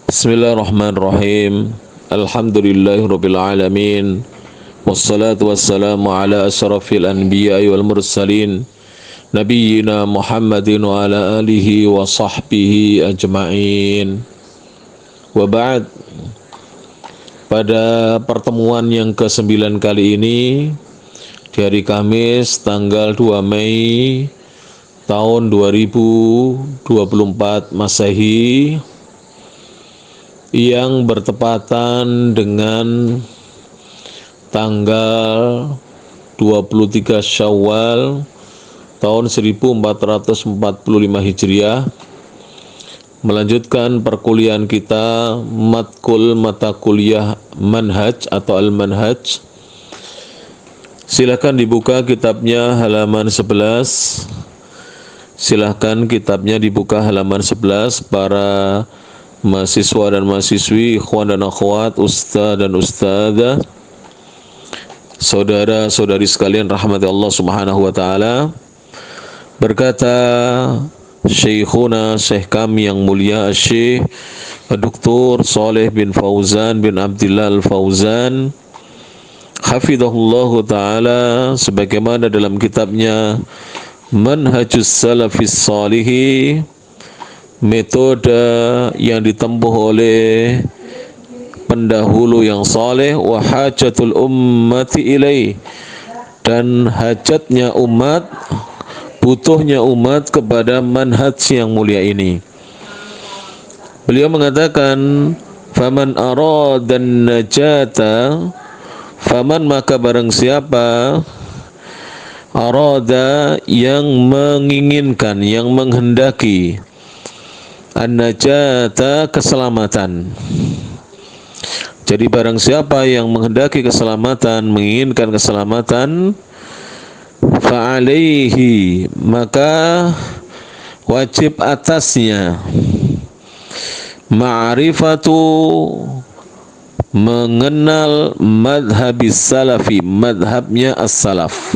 Bismillahirrahmanirrahim. Alhamdulillahirabbil alamin. Wassalatu wassalamu ala asyrafil anbiya'i wal mursalin nabiyyina Muhammadin wa ala alihi wa sahbihi ajma'in. Wa ba'd. Pada pertemuan yang ke-9 kali ini di hari Kamis tanggal 2 Mei tahun 2024 Masehi yang bertepatan dengan tanggal 23 Syawal tahun 1445 Hijriah, melanjutkan perkuliahan kita matkul mata kuliah manhaj atau al-manhaj. Silakan dibuka kitabnya halaman 11. Silakan kitabnya dibuka halaman 11 para mahasiswa dan mahasiswi, ikhwan dan akhwat, ustaz dan ustazah, saudara-saudari sekalian rahmati Allah Subhanahu wa taala. Berkata Syekhuna, Syekh kami yang mulia Syekh Dr. Saleh bin Fauzan bin Abdullah Al-Fauzan hafizahullah taala, sebagaimana dalam kitabnya Manhajus Salafis Shalihi, metode yang ditempuh oleh pendahulu yang saleh, wa hajatul ummati ilaih, dan hajatnya umat, butuhnya umat kepada manhaj yang mulia ini. Beliau mengatakan, faman aradan najata, faman maka barang siapa, arada yang menginginkan, yang menghendaki, an-najata keselamatan. Jadi barang siapa yang menghendaki keselamatan, menginginkan keselamatan, fa'alaihi maka wajib atasnya ma'rifatu mengenal madhabis salafi, madhabnya as-salaf.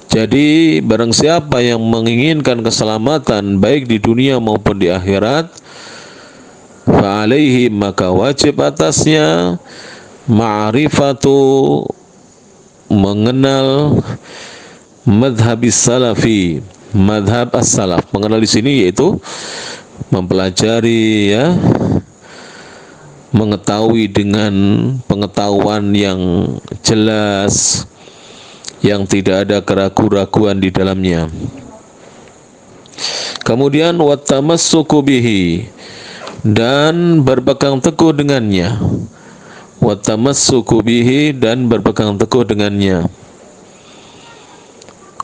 Jadi barang siapa yang menginginkan keselamatan baik di dunia maupun di akhirat, fa'alaihi maka wajib atasnya ma'rifatu mengenal madhabis salafi, madhab as-salaf. Mengenal di sini yaitu mempelajari, ya, mengetahui dengan pengetahuan yang jelas, yang tidak ada keraguan-raguan di dalamnya. Kemudian wattamassuku bihi, dan berpegang teguh dengannya. Wattamassuku bihi, dan berpegang teguh dengannya.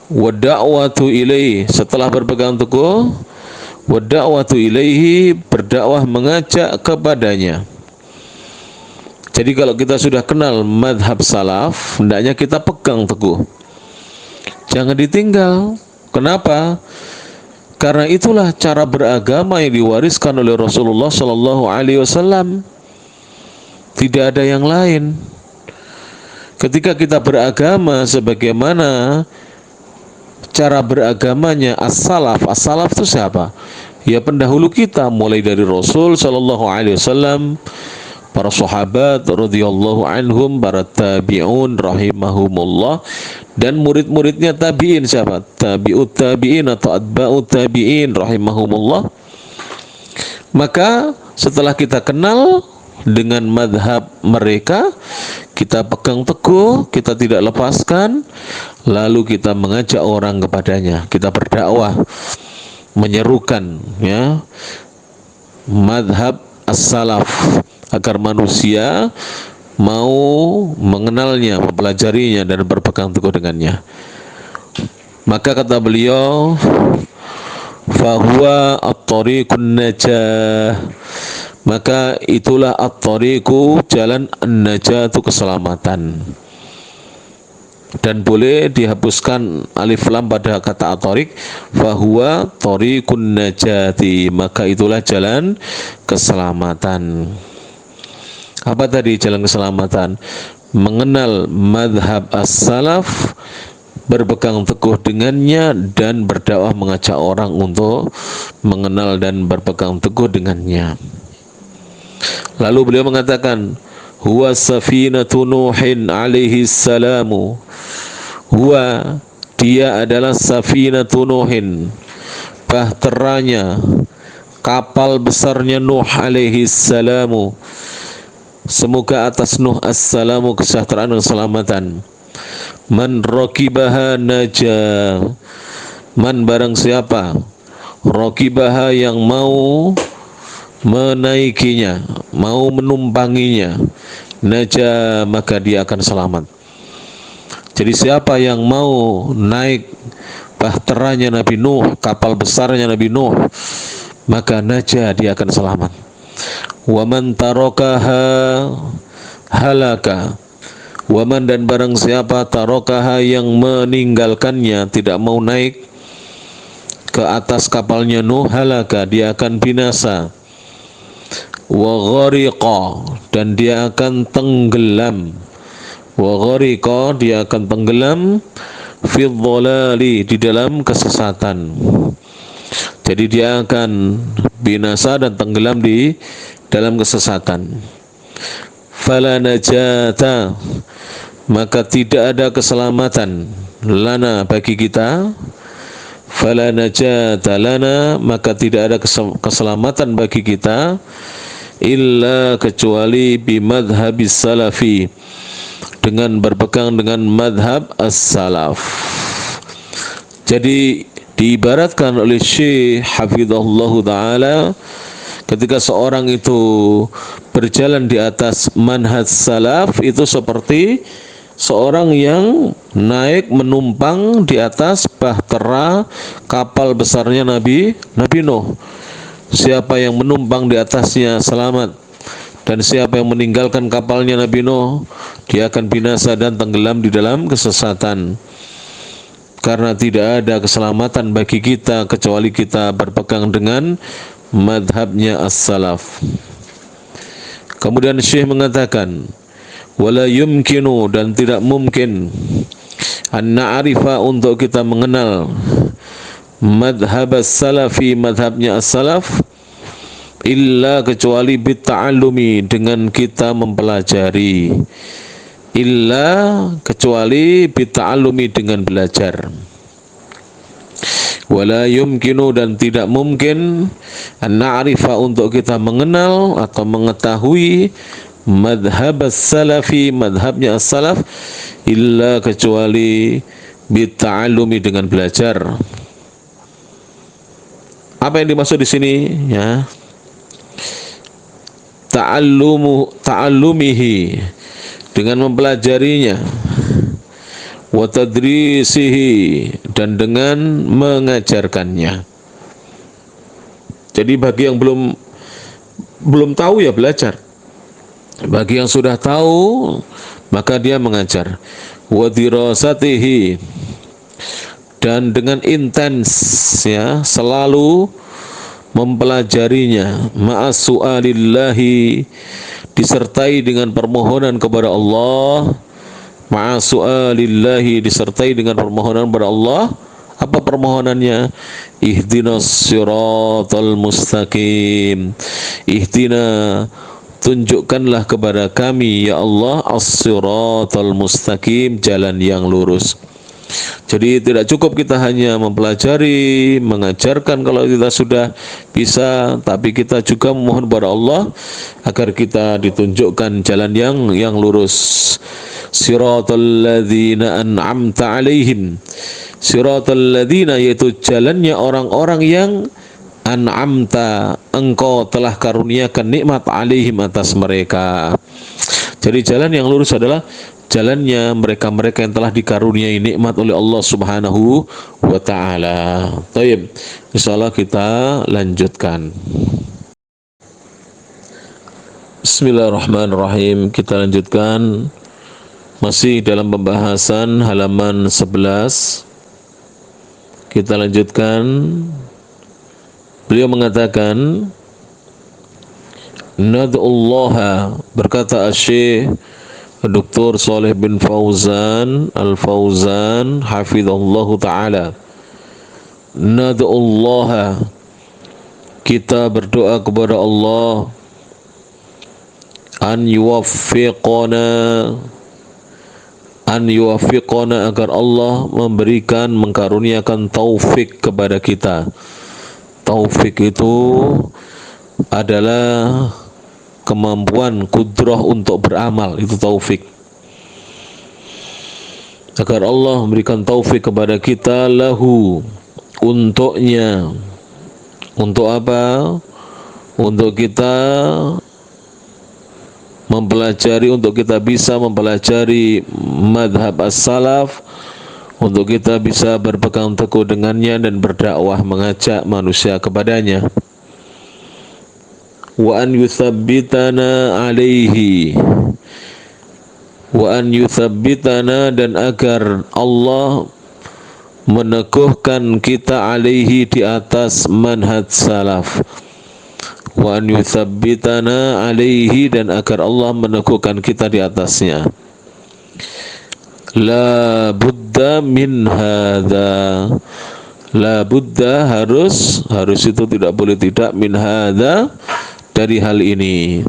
Wadda'watu ilaihi, setelah berpegang teguh, wadda'watu ilaihi, berdakwah, mengajak kepadanya. Jadi kalau kita sudah kenal madhab salaf, hendaknya kita pegang teguh, jangan ditinggal. Kenapa? Karena itulah cara beragama yang diwariskan oleh Rasulullah Sallallahu Alaihi Wasallam. Tidak ada yang lain. Ketika kita beragama sebagaimana cara beragamanya as-salaf. As-salaf itu siapa? Ya pendahulu kita, mulai dari Rasul Sallallahu Alaihi Wasallam, para sahabat radhiyallahu anhum, para tabi'un rahimahumullah, dan murid-muridnya tabi'in. Siapa? Tabi'ut tabi'in atau atba'ut tabi'in rahimahumullah. Maka setelah kita kenal dengan madhab mereka, kita pegang teguh, kita tidak lepaskan, lalu kita mengajak orang kepadanya, kita berdakwah, menyerukan, ya, madhab as-salaf, agar manusia mau mengenalnya, mempelajarinya, dan berpegang teguh dengannya. Maka kata beliau, fahuwa at-tariqun najah, maka itulah at-tariqu, jalan, an-najatu, keselamatan. Dan boleh dihapuskan alif lam pada kata at-tariq, fahuwa tariqun najati, maka itulah jalan keselamatan. Apa tadi jalan keselamatan? Mengenal madhab as-salaf, berpegang teguh dengannya, dan berdakwah, mengajak orang untuk mengenal dan berpegang teguh dengannya. Lalu beliau mengatakan, huwa safinatu Nuhin alaihi salamu. Huwa, dia adalah safinatu Nuhin, bahteranya, kapal besarnya Nuh alaihi salamu. Semoga atas Nuh assalamu kesejahteraan dan keselamatan. Man rakibaha naja. Man barang siapa rakibaha yang mau menaikinya, mau menumpanginya, naja maka dia akan selamat. Jadi siapa yang mau naik bahteranya Nabi Nuh, kapal besarnya Nabi Nuh, maka naja dia akan selamat. Wa man tarakaha halaka. Wa man dan barang siapa tarakaha yang meninggalkannya, tidak mau naik ke atas kapalnya Nuh, halaka dia akan binasa. Wa ghariqa dan dia akan tenggelam. Wa ghariqa dia akan tenggelam fi dhalali di dalam kesesatan. Jadi dia akan binasa dan tenggelam di dalam kesesatan. Fala najata maka tidak ada keselamatan lana bagi kita. Fala najata lana maka tidak ada keselamatan bagi kita illa kecuali bimadhabis salafi, dengan berpegang dengan madhab as-salaf. Jadi diibaratkan oleh Syekh Hafizahullah Ta'ala, ketika seorang itu berjalan di atas manhaj salaf, itu seperti seorang yang naik menumpang di atas bahtera kapal besarnya Nabi Nuh. Siapa yang menumpang di atasnya selamat, dan siapa yang meninggalkan kapalnya Nabi Nuh, dia akan binasa dan tenggelam di dalam kesesatan. Karena tidak ada keselamatan bagi kita kecuali kita berpegang dengan madhabnya as-salaf. Kemudian Syekh mengatakan, wala yumkinu dan tidak mungkin an na'rifa untuk kita mengenal madhab as-salafi, madhabnya as-salaf, illa kecuali bitta'allumi dengan kita mempelajari. Illa kecuali bitta'allumi dengan belajar. Wala yumkinu dan tidak mungkin an na'rifa untuk kita mengenal atau mengetahui madhab as-salafi, madhabnya as-salaf, illa kecuali bitta'allumi dengan belajar. Apa yang dimaksud di sini? Ya, ta'allumihi dengan mempelajarinya, wa tadrisihi dan dengan mengajarkannya. Jadi bagi yang belum tahu ya belajar. Bagi yang sudah tahu maka dia mengajar. Wa dirasatihi dan dengan intens ya, selalu mempelajarinya, ma'as su'alillahi disertai dengan permohonan kepada Allah, ma'as su'alillahi disertai dengan permohonan kepada Allah. Apa permohonannya? Ihdinas siratal mustaqim. Ihdina, tunjukkanlah kepada kami ya Allah as-siratal mustaqim, jalan yang lurus. Jadi tidak cukup kita hanya mempelajari, mengajarkan kalau kita sudah bisa, tapi kita juga memohon kepada Allah agar kita ditunjukkan jalan yang lurus. Siratal ladzina an'amta alaihim. Siratal ladzina yaitu jalannya orang-orang yang an'amta engkau telah karuniakan nikmat alaihim atas mereka. Jadi jalan yang lurus adalah jalannya mereka-mereka yang telah dikaruniai nikmat oleh Allah Subhanahu wa ta'ala. Baik, insyaallah kita lanjutkan. Bismillahirrahmanirrahim. Kita lanjutkan masih dalam pembahasan halaman 11. Kita lanjutkan. Beliau mengatakan, nad'ullaha, berkata Syekh Dr. Saleh bin Fauzan Al-Fauzan hafizallahu ta'ala, nad'ullaha, kita berdoa kepada Allah, an yuwaffiqana, agar Allah memberikan, mengkaruniakan taufik kepada kita. Taufik itu adalah kemampuan kudrah untuk beramal, itu taufik. Agar Allah memberikan taufik kepada kita, lahu, untuknya. Untuk apa? Untuk kita mempelajari, untuk kita bisa mempelajari madhab as-salaf, untuk kita bisa berpegang teguh dengannya dan berdakwah mengajak manusia kepadanya. Wa an yuthabbitana alaihi, wa an yuthabbitana, dan agar Allah meneguhkan kita alaihi, di atas manhaj salaf. Wa an yuthabbitana alaihi, dan agar Allah meneguhkan kita di atasnya. La budda min hadza, la budda, harus itu tidak boleh tidak, min hadza, dari hal ini.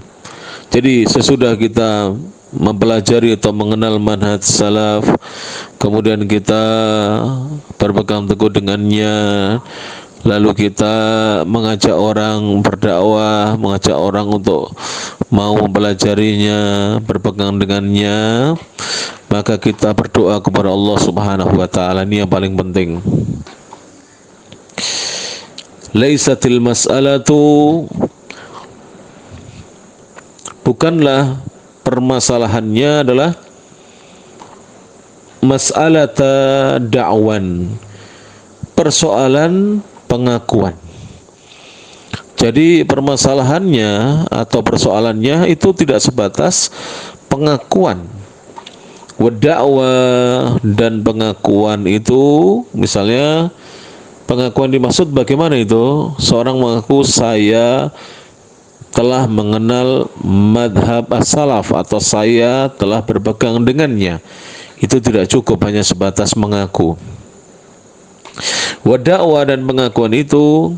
Jadi sesudah kita mempelajari atau mengenal manhaj salaf, kemudian kita berpegang teguh dengannya, lalu kita mengajak orang berdakwah, mengajak orang untuk mau mempelajarinya, berpegang dengannya, maka kita berdoa kepada Allah Subhanahu wa taala. Ini yang paling penting. Laisatil mas'alatu, bukanlah permasalahannya adalah mas'alata da'wan, persoalan pengakuan. Jadi permasalahannya atau persoalannya itu tidak sebatas pengakuan. Wad-da'wah, dan pengakuan itu, misalnya pengakuan dimaksud bagaimana itu? Seorang mengaku saya telah mengenal madhab as-salaf, atau saya telah berpegang dengannya. Itu tidak cukup hanya sebatas mengaku. Wad-da'wah, dan pengakuan itu,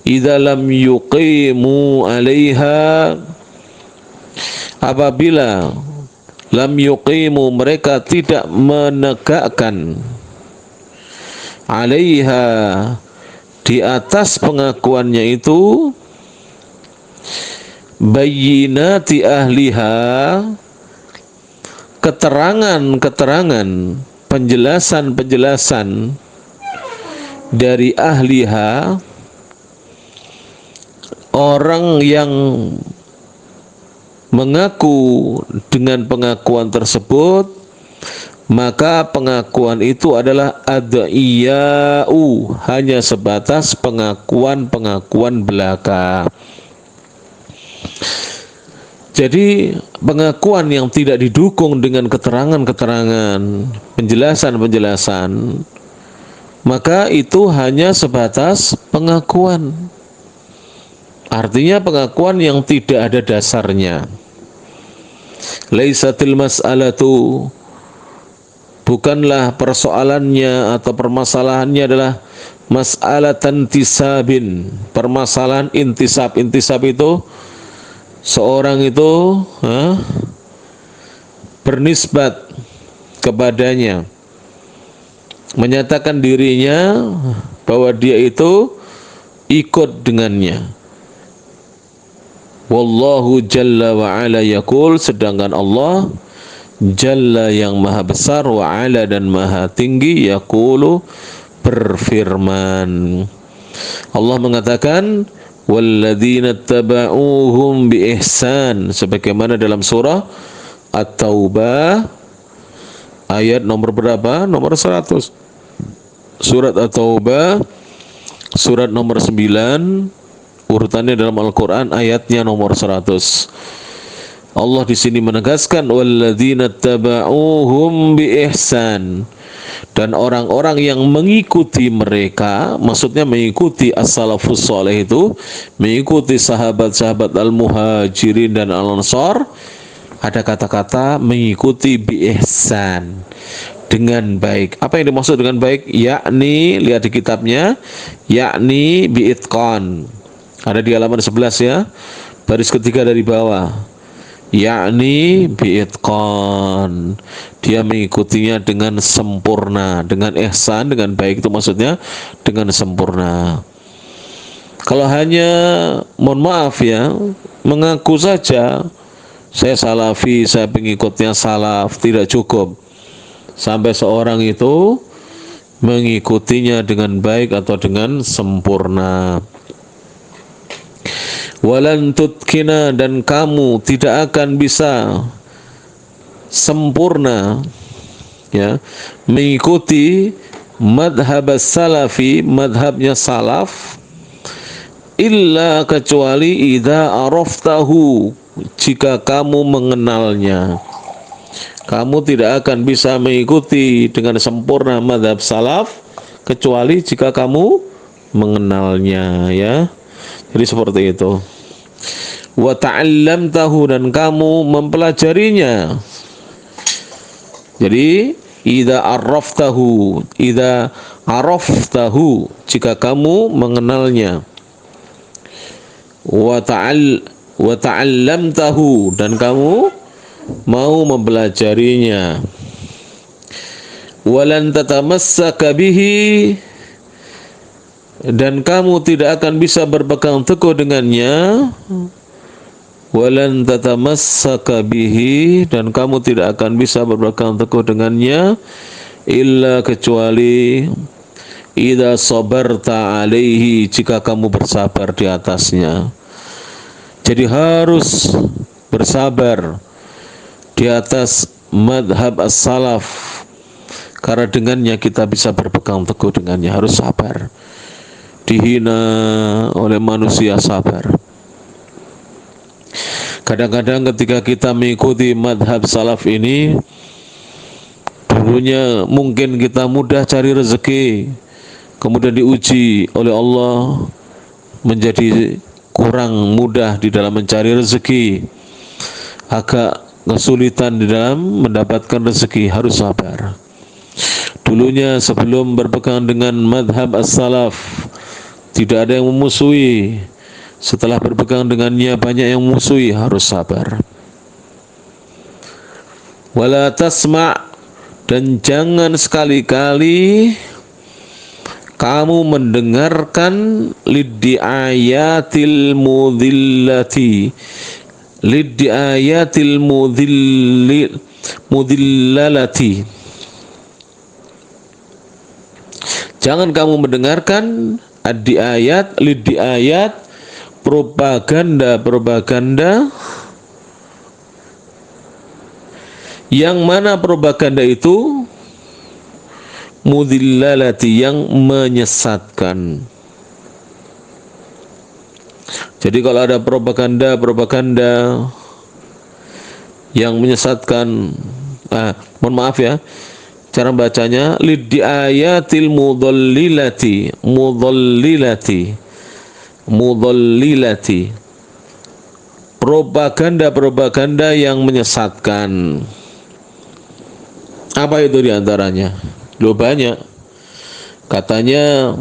idza lam yuqimu 'alaiha, apabila lam yuqimu, mereka tidak menegakkan, 'alaiha, di atas pengakuannya itu, bayyinati ahliha, keterangan-keterangan, penjelasan-penjelasan dari ahliha, orang yang mengaku dengan pengakuan tersebut, maka pengakuan itu adalah ad'iya'u, hanya sebatas pengakuan-pengakuan belaka. Jadi pengakuan yang tidak didukung dengan keterangan-keterangan, penjelasan-penjelasan, maka itu hanya sebatas pengakuan. Artinya pengakuan yang tidak ada dasarnya. Laisatil mas'alatu, bukanlah persoalannya atau permasalahannya adalah mas'alatan tisabin, permasalahan intisab. Intisab itu seorang itu bernisbat kepadanya, menyatakan dirinya bahwa dia itu ikut dengannya. Wallahu jalla wa ala yaqul, sedangkan Allah jalla yang maha besar, wa ala dan maha tinggi, yaqulu, berfirman. Allah mengatakan walladzina taba'uhum bi ihsan, sebagaimana dalam surah At-Taubah ayat nomor berapa? Nomor 100. Surat At-Taubah surat nomor 9, urutannya dalam Al-Qur'an ayatnya nomor 100. Allah di sini menegaskan walladzina taba'uhum bi ihsan, dan orang-orang yang mengikuti mereka, maksudnya mengikuti as-salafus saleh itu, mengikuti sahabat-sahabat al-muhajirin dan al-ansar. Ada kata-kata mengikuti bi ihsan, dengan baik. Apa yang dimaksud dengan baik? Yakni, lihat di kitabnya, yakni bi itqan. Ada di halaman 11 ya, baris ketiga dari bawah. yakni biitqan, dia mengikutinya dengan sempurna, dengan ihsan, dengan baik, itu maksudnya dengan sempurna. Kalau hanya, mohon maaf ya, mengaku saja saya salafi, saya pengikutnya salaf, tidak cukup sampai seorang itu mengikutinya dengan baik atau dengan sempurna. Walan tutkina, dan kamu tidak akan bisa sempurna ya mengikuti madhab salafi, madhabnya salaf, illa kecuali idza araftahu, jika kamu mengenalnya. Kamu tidak akan bisa mengikuti dengan sempurna madhab salaf kecuali jika kamu mengenalnya, ya. Jadi seperti itu. Wa ta'allamtahu, dan kamu mempelajarinya. Jadi idza araftahu, jika kamu mengenalnya. Wa ta'allamtahu, dan kamu mau mempelajarinya. Walan tatamassaka bihi, dan kamu tidak akan bisa berpegang teguh dengannya. Walan tatamassaka bihi, dan kamu tidak akan bisa berpegang teguh dengannya illa kecuali idza sabarta alaihi, jika kamu bersabar di atasnya. Jadi harus bersabar di atas madhab as-salaf, karena dengannya kita bisa berpegang teguh dengannya. Harus sabar. Dihina oleh manusia, sabar. Kadang-kadang ketika kita mengikuti madhab salaf ini, dulunya mungkin kita mudah cari rezeki, kemudian diuji oleh Allah menjadi kurang mudah di dalam mencari rezeki, agak kesulitan di dalam mendapatkan rezeki. Harus sabar. Dulunya sebelum berpegang dengan madhab as-salaf, tidak ada yang memusuhi. Setelah berpegang dengannya banyak yang memusuhi. Harus sabar. Wala tasma', dan jangan sekali-kali kamu mendengarkan liddiayatil mudillalati. Jangan kamu mendengarkan liddiayat, propaganda yang mana propaganda itu mudillalati, yang menyesatkan. Jadi kalau ada propaganda yang menyesatkan, mohon maaf ya, cara bacanya liddiayatil mudallilati, propaganda yang menyesatkan. Apa itu diantaranya? Loh, banyak. Katanya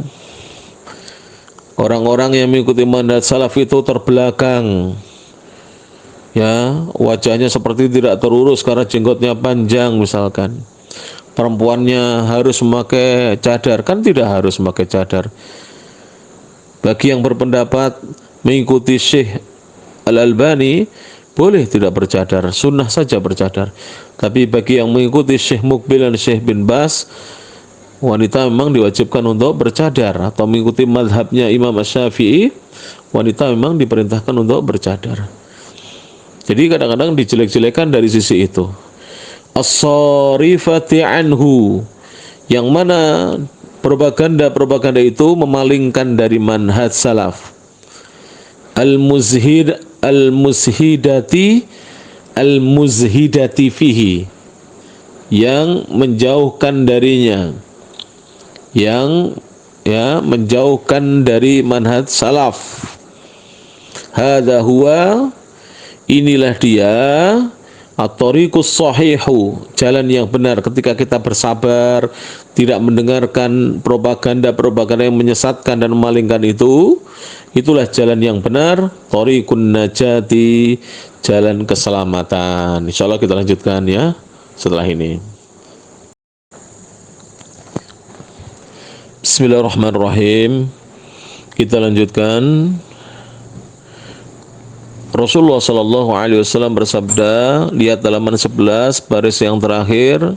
orang-orang yang mengikuti manhaj salaf itu terbelakang, ya, wajahnya seperti tidak terurus karena jenggotnya panjang misalkan. Perempuannya harus memakai cadar, kan tidak harus memakai cadar. Bagi yang berpendapat mengikuti Syekh Al-Albani, boleh tidak bercadar, sunnah saja bercadar. Tapi bagi yang mengikuti Syekh Mukbil dan Syekh bin Bas, wanita memang diwajibkan untuk bercadar. Atau mengikuti madhabnya Imam Asy-Syafi'i, wanita memang diperintahkan untuk bercadar. Jadi kadang-kadang dijelek-jelekan dari sisi itu. As-sarifati anhu, yang mana propaganda itu memalingkan dari manhaj salaf. Al-muzhidati fihi, yang menjauhkan darinya, yang menjauhkan dari manhaj salaf. Hadza huwa, inilah dia At-tariqus shahihu, jalan yang benar ketika kita bersabar, tidak mendengarkan propaganda-propaganda yang menyesatkan dan memalingkan itu, itulah jalan yang benar, tariqun najati, jalan keselamatan. Insyaallah kita lanjutkan ya setelah ini. Bismillahirrahmanirrahim. Kita lanjutkan. Rasulullah Shallallahu Alaihi Wasallam bersabda, lihat halaman 11 baris yang terakhir,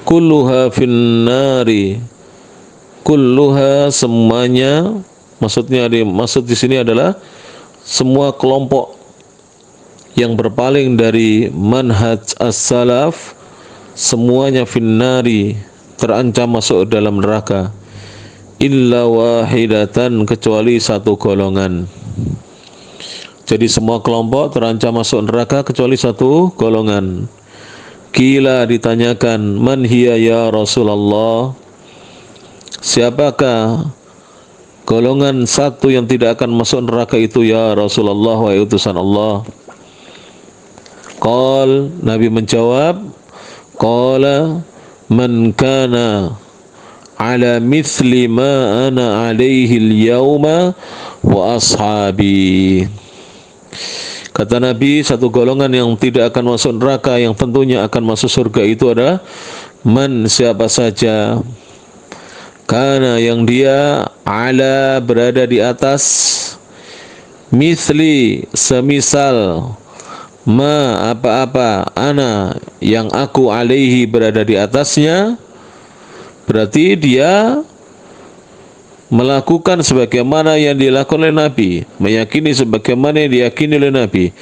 kulluha finnari, kulluha semuanya, maksud di sini adalah semua kelompok yang berpaling dari manhaj as-salaf, semuanya finnari, terancam masuk dalam neraka, illa wahidatan, kecuali satu golongan. Jadi semua kelompok terancam masuk neraka kecuali satu golongan. Kila, ditanyakan, man hiya ya Rasulullah, siapakah golongan satu yang tidak akan masuk neraka itu ya Rasulullah, wahai utusan Allah? Qal, Nabi menjawab, qala man kana ala mithli ma ana alaihi al-yawma wa ashabi. Kata Nabi, satu golongan yang tidak akan masuk neraka, yang tentunya akan masuk surga itu adalah man, siapa saja, karena yang dia ala, berada di atas, mithli, semisal, ma, apa-apa, ana, yang aku, alaihi, berada di atasnya, berarti dia melakukan sebagaimana yang dilakukan oleh Nabi, meyakini sebagaimana yang diyakini oleh Nabi,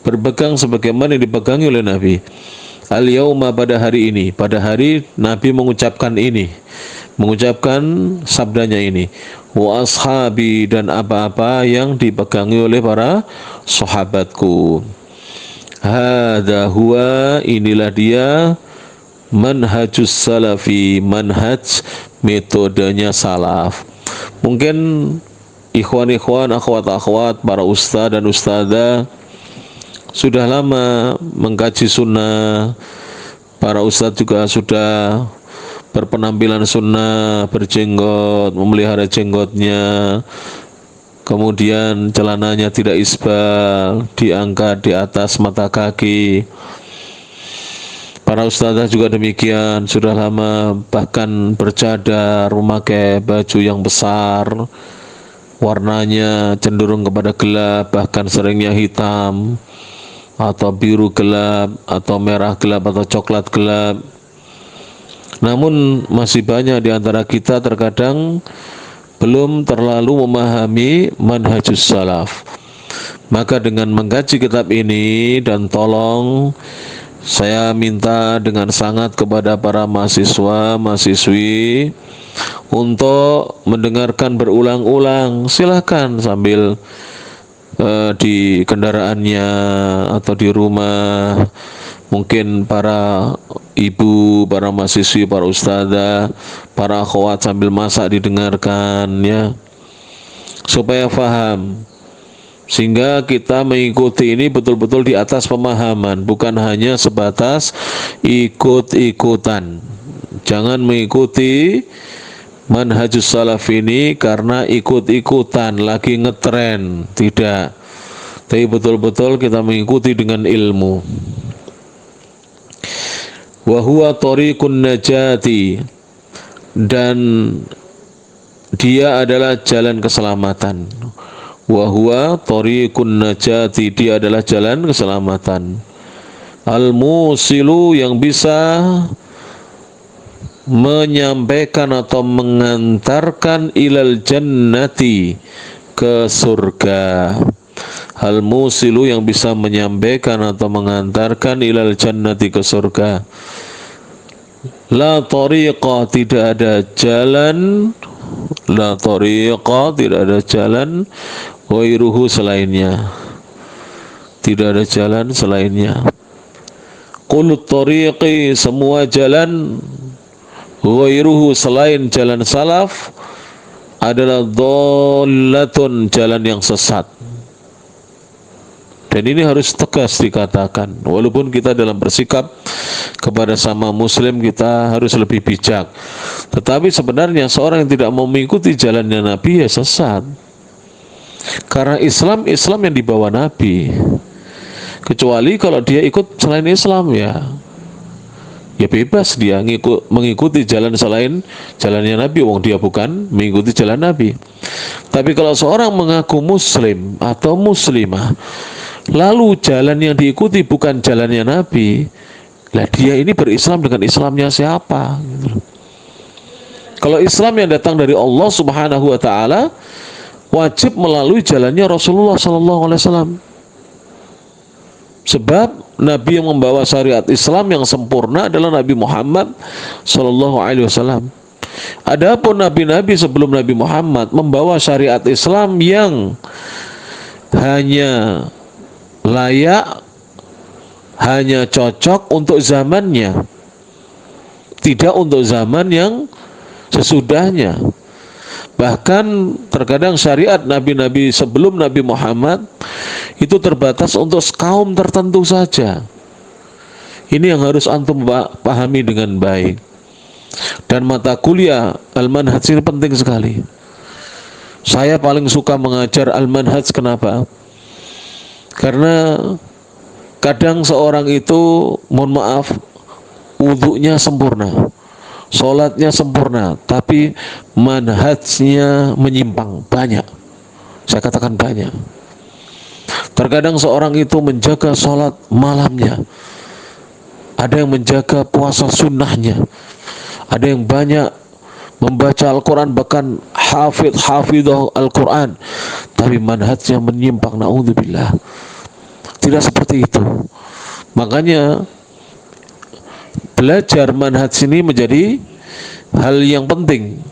berpegang sebagaimana yang dipegangi oleh Nabi. Al-yauma, pada hari ini, pada hari Nabi mengucapkan ini, mengucapkan sabdanya ini, wa ashabi, dan apa-apa yang dipegangi oleh para sahabatku. Hadza huwa, inilah dia, manhajus salafi, manhaj, metodenya salaf. Mungkin ikhwan-ikhwan, akhwat-akhwat, para ustaz dan ustazah sudah lama mengkaji sunnah. Para ustaz juga sudah berpenampilan sunnah, berjenggot, memelihara jenggotnya, kemudian celananya tidak isbal, diangkat di atas mata kaki. Para ustazah juga demikian, sudah lama bahkan bercadar, memakai baju yang besar, warnanya cenderung kepada gelap, bahkan seringnya hitam, atau biru gelap, atau merah gelap, atau coklat gelap. Namun masih banyak di antara kita terkadang belum terlalu memahami manhajus salaf. Maka dengan mengkaji kitab ini, dan tolong saya minta dengan sangat kepada para mahasiswa, mahasiswi untuk mendengarkan berulang-ulang. Silakan sambil di kendaraannya atau di rumah. Mungkin para ibu, para mahasiswi, para ustazah, para akhwat sambil masak didengarkan ya, supaya faham. Sehingga kita mengikuti ini betul-betul di atas pemahaman, bukan hanya sebatas ikut-ikutan. Jangan mengikuti manhajus salaf ini karena ikut-ikutan, lagi ngetren, tidak. Tapi betul-betul kita mengikuti dengan ilmu. Wa huwa tariqun najati, dan dia adalah jalan keselamatan. Wa huwa tariqun najati, dia adalah jalan keselamatan. Al-musilu, yang bisa menyampaikan atau mengantarkan ilal jannati, ke surga. Al-musilu, yang bisa menyampaikan atau mengantarkan ilal jannati, ke surga. La tariqa, tidak ada jalan, la tariqa, tidak ada jalan, ghairuhu, selainnya, tidak ada jalan selainnya. Qul tariqi, semua jalan, ghairuhu, selain jalan salaf, adalah dhallatun, jalan yang sesat. Dan ini harus tegas dikatakan. Walaupun kita dalam bersikap kepada sama muslim kita harus lebih bijak, tetapi sebenarnya seorang yang tidak mau mengikuti jalannya Nabi ya sesat. Karena Islam yang dibawa Nabi. Kecuali kalau dia ikut selain Islam ya bebas dia mengikuti jalan selain jalannya Nabi, wong dia bukan mengikuti jalan Nabi. Tapi kalau seorang mengaku muslim atau muslimah lalu jalan yang diikuti bukan jalannya Nabi, lah dia ini berislam dengan Islamnya siapa? Kalau Islam yang datang dari Allah Subhanahu wa taala, wajib melalui jalannya Rasulullah sallallahu alaihi wasallam. Sebab Nabi yang membawa syariat Islam yang sempurna adalah Nabi Muhammad sallallahu alaihi wasallam. Adapun nabi-nabi sebelum Nabi Muhammad membawa syariat Islam yang hanya layak, hanya cocok untuk zamannya, tidak untuk zaman yang sesudahnya. Bahkan terkadang syariat nabi-nabi sebelum Nabi Muhammad itu terbatas untuk kaum tertentu saja. Ini yang harus antum pahami dengan baik. Dan mata kuliah Al-Manhaj ini penting sekali. Saya paling suka mengajar Al-Manhaj, kenapa? Karena kadang seorang itu, mohon maaf, wudhunya sempurna, sholatnya sempurna, tapi manhajnya menyimpang, banyak. Saya katakan banyak. Terkadang seorang itu menjaga sholat malamnya, ada yang menjaga puasa sunnahnya, ada yang banyak membaca Al-Quran, bahkan hafidh Al-Quran, tapi manhajnya menyimpang, na'udzubillah. Tidak seperti itu. Makanya belajar manhaj ini menjadi hal yang penting.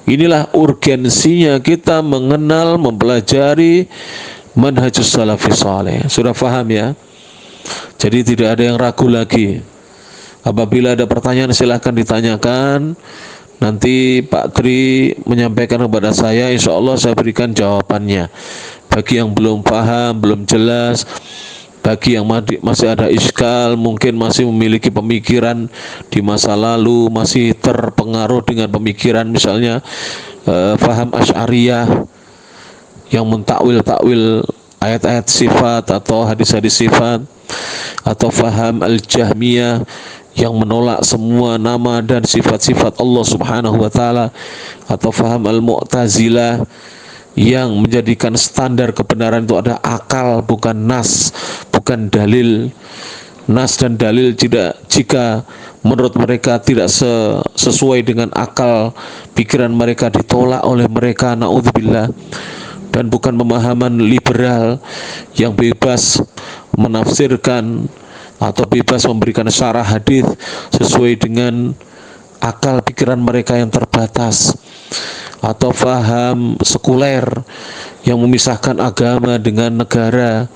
Inilah urgensinya kita mengenal, mempelajari manhajus salafis saleh. Sudah paham ya? Jadi tidak ada yang ragu lagi. Apabila ada pertanyaan silahkan ditanyakan. Nanti Pak Tri menyampaikan kepada saya, insya Allah saya berikan jawabannya. Bagi yang belum paham, belum jelas, bagi yang masih ada iskal, mungkin masih memiliki pemikiran di masa lalu, masih terpengaruh dengan pemikiran misalnya faham Asy'ariyah yang mentakwil ayat-ayat sifat atau hadis-hadis sifat, atau faham Al-Jahmiyah yang menolak semua nama dan sifat-sifat Allah Subhanahu wa taala, atau faham Al-Mu'tazilah yang menjadikan standar kebenaran itu ada akal bukan nas, bukan dalil. Nas dan dalil tidak, jika menurut mereka tidak sesuai dengan akal pikiran mereka, ditolak oleh mereka, naudzubillah. Dan bukan pemahaman liberal yang bebas menafsirkan atau bebas memberikan syarah hadis sesuai dengan akal pikiran mereka yang terbatas, atau faham sekuler yang memisahkan agama dengan negara.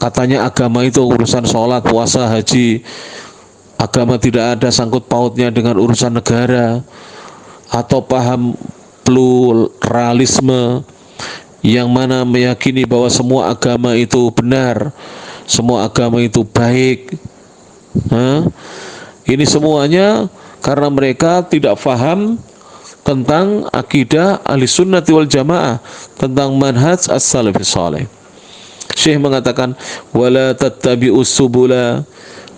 Katanya agama itu urusan sholat, puasa, haji, agama tidak ada sangkut pautnya dengan urusan negara. Atau paham pluralisme yang mana meyakini bahwa semua agama itu benar, semua agama itu baik. Ini semuanya karena mereka tidak faham tentang akidah ahli sunnati wal jamaah, tentang manhaj as-salafis saleh. Syekh mengatakan wala tattabi'us subula,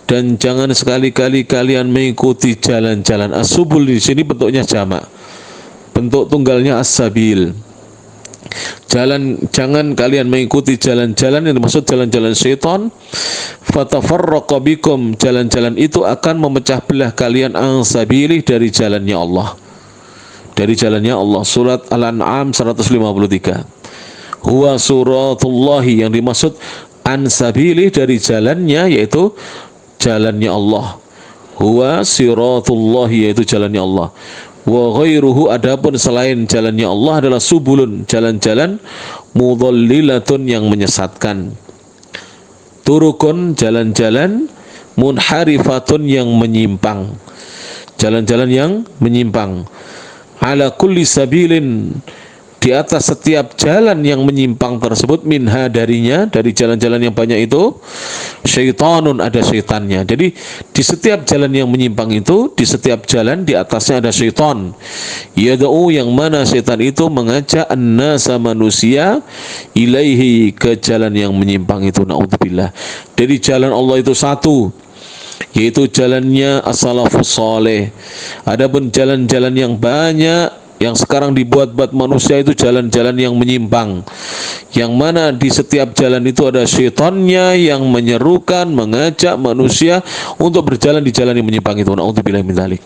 dan jangan sekali-kali kalian mengikuti jalan-jalan. As-subul di sini bentuknya jamak, bentuk tunggalnya as-sabil. Jangan kalian mengikuti jalan-jalan yang dimaksud jalan-jalan syaitan. Fatafarraqa bikum, jalan-jalan itu akan memecah belah kalian an sabilih, dari jalannya Allah. Dari jalannya Allah. Surat Al-An'am 153. Huwa suratullahi, yang dimaksud an sabilih, dari jalannya, yaitu jalannya Allah. Huwa siratullahi, yaitu jalannya Allah. Wa ghairuhu, adapun selain jalannya Allah adalah subulun, jalan-jalan mudhallilatun, yang menyesatkan. Turukun, jalan-jalan munharifatun, yang menyimpang, jalan-jalan yang menyimpang. Ala kulli sabilin, di atas setiap jalan yang menyimpang tersebut, minha darinya, dari jalan-jalan yang banyak itu, syaitanun, ada syaitannya. Jadi di setiap jalan yang menyimpang itu, di setiap jalan di atasnya ada syaitan. Yad'u, yang mana syaitan itu mengajak an-nasa, manusia, ilaihi, ke jalan yang menyimpang itu. Naudzubillah. Dari jalan Allah itu satu, yaitu jalannya as-salafus saleh. Adapun jalan-jalan yang banyak yang sekarang dibuat-buat manusia itu jalan-jalan yang menyimpang, yang mana di setiap jalan itu ada syaitannya yang menyerukan, mengajak manusia untuk berjalan di jalan yang menyimpang itu. Na'udzubillah min dzalik.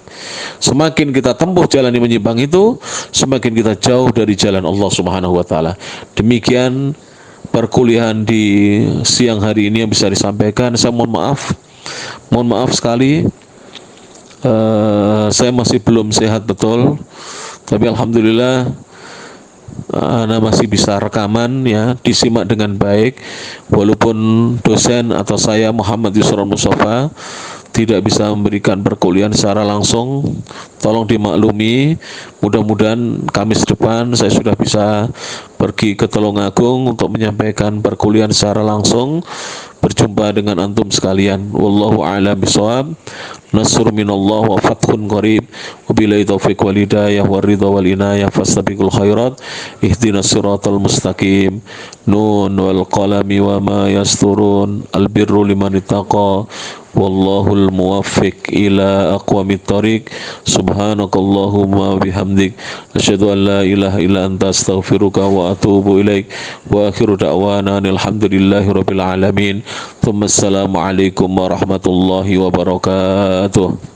Semakin kita tempuh jalan yang menyimpang itu, semakin kita jauh dari jalan Allah Subhanahu wa taala. Demikian perkuliahan di siang hari ini yang bisa disampaikan. Saya mohon maaf sekali, saya masih belum sehat betul, tapi alhamdulillah Ana masih bisa rekaman, ya, disimak dengan baik, walaupun dosen atau saya Muhammad Yusron Mustafa tidak bisa memberikan perkuliahan secara langsung. Tolong dimaklumi. Mudah-mudahan Kamis depan saya sudah bisa pergi ke Tulungagung untuk menyampaikan perkuliahan secara langsung, berjumpa dengan antum sekalian. Wallahu a'lam bishawab. Nasr minallah wa fathun qarib. Wabillahi taufiq wal hidayah wa ridha wal inayah, fastabiqul khairat. Ihdinas siratal mustaqim. Nun wal qalami wa ma yasturun. Al birru liman ittaqa. Wallahul muwaffiq ila aqwamit thariq. Subhanakallahumma bihamdik, asyhadu an la ilaha illa anta, astaghfiruka wa atubu ilaik. Wa akhiru da'wana alhamdulillahi rabbil alamin. Thumma assalamu alaikum warahmatullahi wabarakatuh.